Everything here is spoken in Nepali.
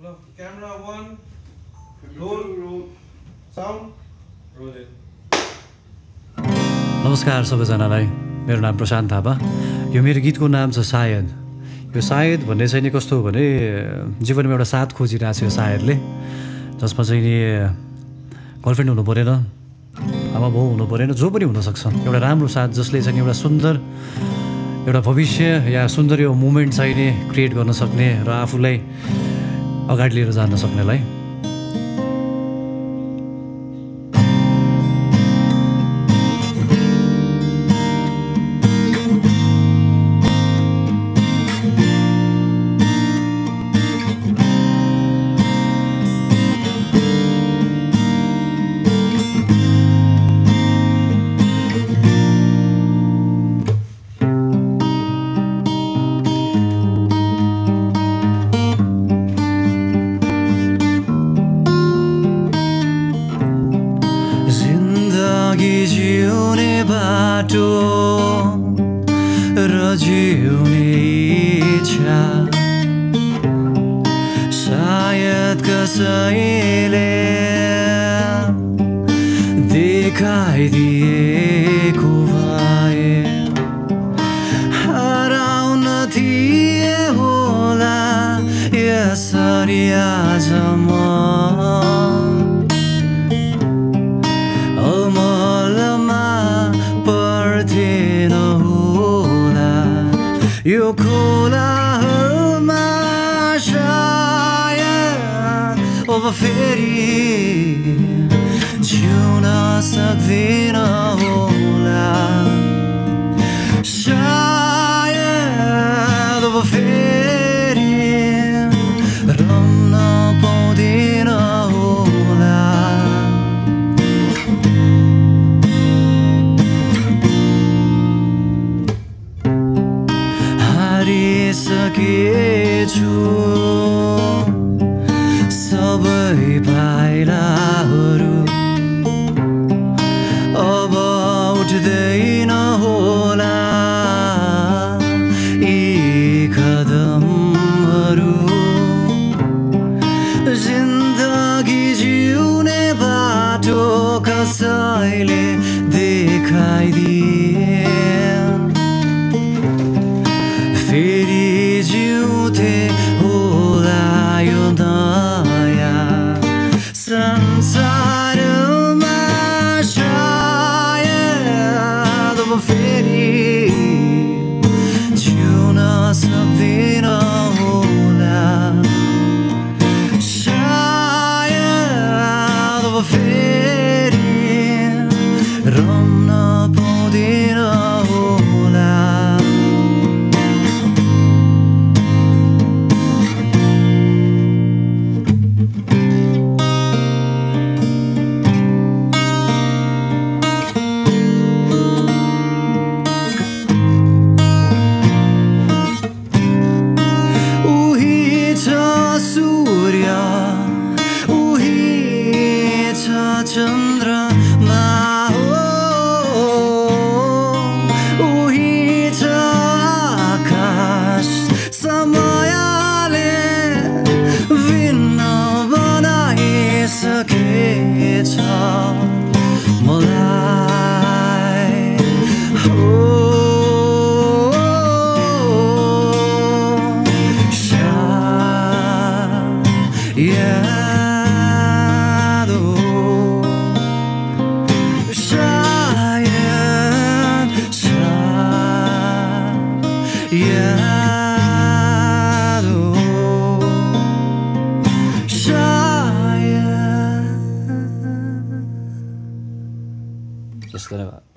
Hello, camera one, roll, sound, roll it. नमस्कार सबैजनालाई मेरो नाम प्रशान्त थापा यो मेरो गीतको नाम छ सायद यो सायद भन्ने चाहिँ नि कस्तो हो भने जीवनमा एउटा साथ खोजिरहेको छ यो सायदले जसमा चाहिँ नि गर्लफ्रेन्ड हुनु परेन आमा बाउ हुनु परेन जो पनि हुनसक्छ एउटा राम्रो साथ जसले चाहिँ एउटा सुन्दर एउटा भविष्य या सुन्दर यो मोमेन्ट चाहिँ नि क्रिएट गर्न सक्ने र आफूलाई अगाडि लिएर जान सक्नेलाई जिउने बाटो र जिउने इच्छा सायद कसैले देखाइदिएको भए हराउन थिए होला यसरी आज म यो खोलाहरूमा सायद अब फेरि जिउन सक्दिन होला सायद अब फेरि रम्न पाउँदिन होला सकेछु सबै पाइलाहरू अब उठ्दैन होला यी कदमहरू जिन्दगी जिउने बाटो कसैले देखाइदिए फेरि जिउँथे होला यो नयाँ संसारमा सायद अब फेरि जिउन सक्दिन होला सायद अब फेरि रम्न पाउँदिन होला चन्द्रमा हो उही छ आकाश समयले भिन्न बनाइसकेछ मलाई हो Just let it out.